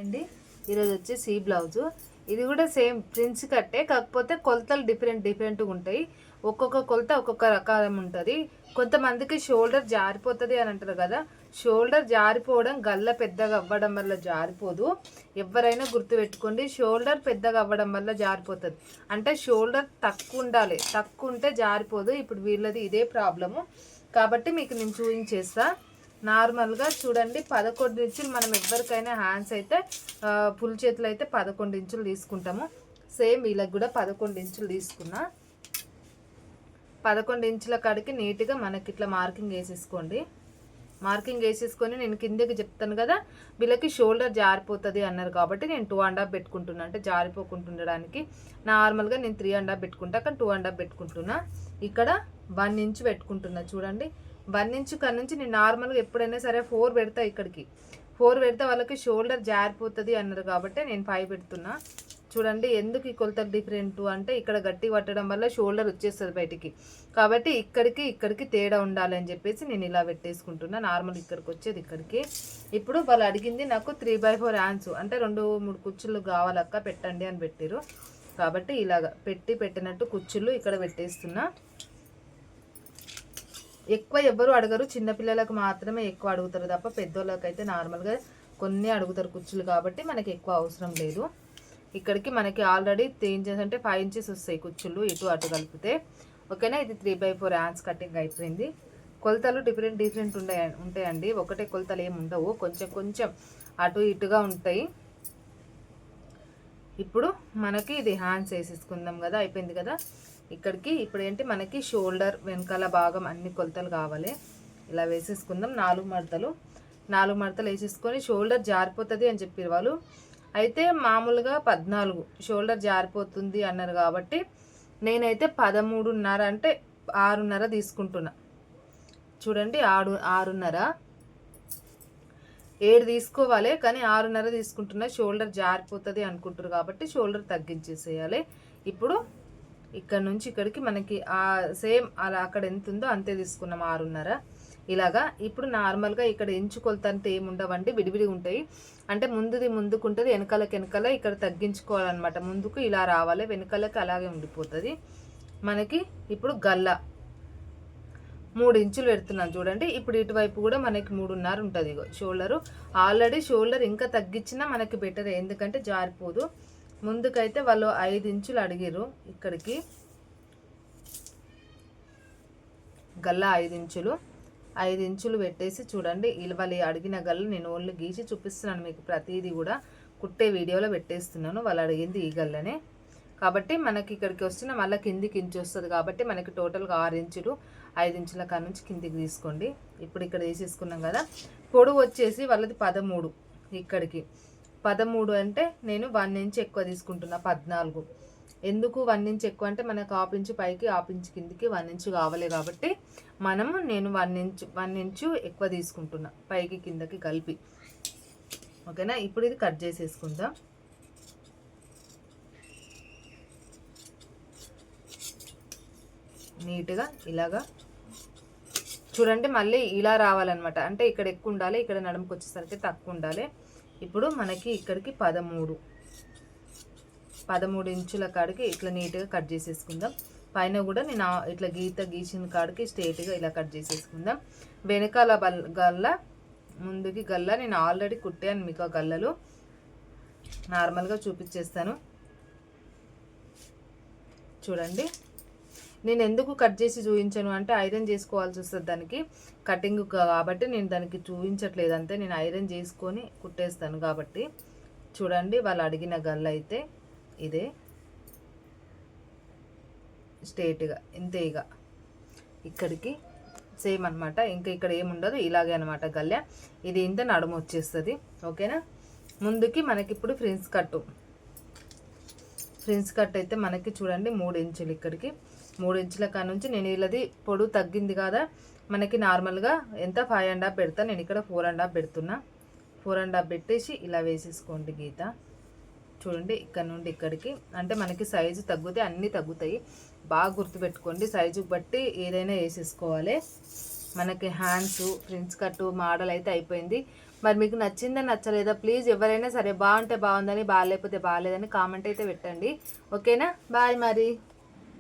అండి ఈరోజు వచ్చి సి బ్లౌజు ఇది కూడా సేమ్ ప్రిన్స్ కట్టే కాకపోతే కొలతలు డిఫరెంట్గా ఉంటాయి. ఒక్కొక్క కొలత ఒక్కొక్క రకాలం ఉంటుంది. కొంతమందికి షోల్డర్ జారిపోతుంది అని అంటారు కదా, షోల్డర్ జారిపోవడం గల్ల పెద్దగా అవ్వడం వల్ల జారిపోదు. ఎవరైనా గుర్తుపెట్టుకోండి, షోల్డర్ పెద్దగా అవ్వడం వల్ల జారిపోతుంది. అంటే షోల్డర్ తక్కువ ఉండాలి, తక్కువ ఉంటే జారిపోదు. ఇప్పుడు వీళ్ళది ఇదే ప్రాబ్లము కాబట్టి మీకు నేను చూపించేస్తా. నార్మల్గా చూడండి 11 ఇంచులు మనం ఎవరికైనా హ్యాండ్స్ అయితే ఫుల్ చేతులు అయితే 11 ఇంచులు తీసుకుంటాము. సేమ్ వీళ్ళకి కూడా 11 ఇంచులు తీసుకున్నా. 11 ఇంచుల కాడికి నీట్గా మనకి ఇట్లా మార్కింగ్ వేసేసుకోండి. మార్కింగ్ వేసేసుకొని నేను కిందకి చెప్తాను కదా, వీళ్ళకి షోల్డర్ జారిపోతుంది అన్నారు కాబట్టి నేను 2.5 పెట్టుకుంటున్నా. అంటే జారిపోకుండా ఉండడానికి నార్మల్గా నేను 3.5 పెట్టుకుంటా, కానీ 2.5 పెట్టుకుంటున్నా. ఇక్కడ 1 ఇంచ్ పెట్టుకుంటున్నా. చూడండి 1 ఇంచ్ కాడ నుంచి నేను నార్మల్గా ఎప్పుడైనా సరే 4 పెడతా. ఇక్కడికి 4 పెడితే వాళ్ళకి షోల్డర్ జారిపోతుంది అన్నారు కాబట్టి నేను 5 పెడుతున్నా. చూడండి ఎందుకు ఈ కొలతలు డిఫరెంట్ అంటే, ఇక్కడ గట్టి పట్టడం వల్ల షోల్డర్ వచ్చేస్తుంది బయటికి, కాబట్టి ఇక్కడికి తేడా ఉండాలి అని చెప్పేసి నేను ఇలా పెట్టేసుకుంటున్నా. నార్మల్ ఇక్కడికి వచ్చేది ఇక్కడికి. ఇప్పుడు వాళ్ళు అడిగింది నాకు 3/4 హ్యాండ్స్ అంటే 2-3 కుచ్చులు కావాలక్క పెట్టండి అని పెట్టారు. కాబట్టి ఇలాగ పెట్టినట్టు కుచ్చులు ఇక్కడ పెట్టేస్తున్నా. ఎక్కువ ఎవ్వరు అడగరు, చిన్నపిల్లలకు మాత్రమే ఎక్కువ అడుగుతారు తప్ప పెద్దోళ్ళకి అయితే నార్మల్గా కొన్ని అడుగుతారు కుచ్చులు, కాబట్టి మనకి ఎక్కువ అవసరం లేదు. ఇక్కడికి మనకి ఆల్రెడీ 3 ఇంచెస్ అంటే 5 ఇంచెస్ వస్తాయి కుచ్చులు ఇటు అటు కలిపితే. ఓకేనా, ఇది 3/4 హ్యాండ్స్ కటింగ్ అయిపోయింది. కొలతలు డిఫరెంట్ ఉంటాయండి, ఒకటే కొలతలు ఏమి ఉండవు, కొంచెం అటు ఇటుగా ఉంటాయి. ఇప్పుడు మనకి ఇది హ్యాండ్స్ వేసేసుకుందాం కదా, అయిపోయింది కదా. ఇక్కడికి ఇప్పుడు ఏంటి మనకి షోల్డర్ వెనకాల భాగం అన్ని కొలతలు కావాలి. ఇలా వేసేసుకుందాం. 4 మడతలు వేసేసుకొని షోల్డర్ జారిపోతుంది అని చెప్పారు వాళ్ళు. అయితే మామూలుగా 14 షోల్డర్ జారిపోతుంది అన్నారు కాబట్టి నేనైతే 13.5 అంటే 6.5 తీసుకుంటున్నా. చూడండి 6.5 7 తీసుకోవాలి, కానీ 6.5 తీసుకుంటున్నా. షోల్డర్ జారిపోతుంది అనుకుంటారు కాబట్టి షోల్డర్ తగ్గించేసేయాలి. ఇప్పుడు ఇక్కడ నుంచి ఇక్కడికి మనకి సేమ్ అలా అక్కడ ఎంత ఉందో అంతే తీసుకున్నాం 6.5 ఇలాగా. ఇప్పుడు నార్మల్గా ఇక్కడ ఇంచు కొలత అంతే ఏముండవండి, విడివిడి ఉంటాయి. అంటే ముందుది ముందుకు ఉంటుంది, వెనకాల ఇక్కడ తగ్గించుకోవాలన్నమాట. ముందుకు ఇలా రావాలి, వెనకాలకి అలాగే ఉండిపోతుంది మనకి. ఇప్పుడు గల్ల 3 ఇంచులు పెడుతున్నాను చూడండి. ఇప్పుడు ఇటువైపు కూడా మనకి 3.5 ఉంటుంది షోల్డరు. ఆల్రెడీ షోల్డర్ ఇంకా తగ్గించినా మనకి బెటర్, ఎందుకంటే జారిపోదు. ముందుకైతే వాళ్ళు 5 ఇంచులు అడిగారు. ఇక్కడికి గల్ల 5 ఇంచులు పెట్టేసి చూడండి, వాళ్ళు అడిగిన గల్ల నేను ఓన్లీ గీసి చూపిస్తున్నాను మీకు. ప్రతిదీ కూడా కుట్టే వీడియోలో పెట్టేస్తున్నాను. వాళ్ళు అడిగింది ఈ గల్లనే కాబట్టి మనకి ఇక్కడికి వస్తున్న మళ్ళీ కిందికి ఇంచు వస్తుంది కాబట్టి మనకి టోటల్గా 6 ఇంచులు. 5 ఇంచుల కాడ నుంచి కిందికి తీసుకోండి. ఇప్పుడు ఇక్కడ వేసేసుకున్నాం కదా. పొడవు వచ్చేసి వాళ్ళది 13. ఇక్కడికి 13 అంటే నేను 1 ఇంచ్ ఎక్కువ తీసుకుంటున్నా, 14. ఎందుకు 1 ఇంచ్ ఎక్కువ అంటే మనకు 1/2 ఇంచు పైకి 1/2 ఇంచు కిందికి 1 ఇంచు కావాలి కాబట్టి నేను 1 ఇంచు ఎక్కువ తీసుకుంటున్నా పైకి కిందకి కలిపి. ఓకేనా, ఇప్పుడు ఇది కట్ చేసేసుకుందాం. నీట్గా ఇలాగా చూడండి, మళ్ళీ ఇలా రావాలన్నమాట. అంటే ఇక్కడ ఎక్కువ ఉండాలి, ఇక్కడ నడుముకు వచ్చేసరికి తక్కువ ఉండాలి. ఇప్పుడు మనకి ఇక్కడికి 13 ఇంచుల కాడికి ఇట్లా నీట్గా కట్ చేసేసుకుందాం. పైన కూడా నేను ఇట్లా గీసిన కాడికి స్ట్రేట్గా ఇలా కట్ చేసేసుకుందాం. వెనకాల గల్ల ముందుకి గల్ల నేను ఆల్రెడీ కుట్టాను మీకు. ఆ గల్లలు నార్మల్గా చూపించేస్తాను చూడండి. నేను ఎందుకు కట్ చేసి చూపించాను అంటే ఐరన్ చేసుకోవాల్సి వస్తుంది దానికి, కటింగ్ కాబట్టి నేను దానికి చూపించట్లేదు అంతే. నేను ఐరన్ చేసుకొని కుట్టేస్తాను కాబట్టి. చూడండి వాళ్ళు అడిగిన గల్ల అయితే ఇదే స్ట్రేట్గా ఇంతే. ఇక ఇక్కడికి సేమ్ అనమాట, ఇంకా ఇక్కడ ఏముండదు, ఇలాగే అనమాట గల్లె. ఇది ఇంత నడుము వచ్చేస్తుంది. ఓకేనా, ముందుకి మనకి ఇప్పుడు ఫ్రిన్స్ కట్ అయితే మనకి చూడండి 3 ఇంచులు. ఇక్కడికి 3 ఇంచుల కాడ నుంచి నేను వీళ్ళది పొడవు తగ్గింది కదా మనకి. నార్మల్గా ఎంత 5.5 పెడతా, నేను ఇక్కడ 4.5 పెడుతున్నా. 4.5 పెట్టేసి ఇలా వేసేసుకోండి గీత. చూడండి ఇక్కడ నుండి ఇక్కడికి అంటే మనకి సైజు తగ్గితే అన్నీ తగ్గుతాయి. బాగా గుర్తుపెట్టుకోండి, సైజుకి బట్టి ఏదైనా వేసేసుకోవాలి. మనకి హ్యాండ్స్ ఫ్రిన్స్ కట్ మోడల్ అయితే అయిపోయింది. మరి మీకు నచ్చిందా నచ్చలేదా ప్లీజ్ ఎవరైనా సరే బాగుంటే బాగుందని బాగాలేకపోతే బాగాలేదని కామెంట్ అయితే పెట్టండి. ఓకేనా? బాయ్ మరి.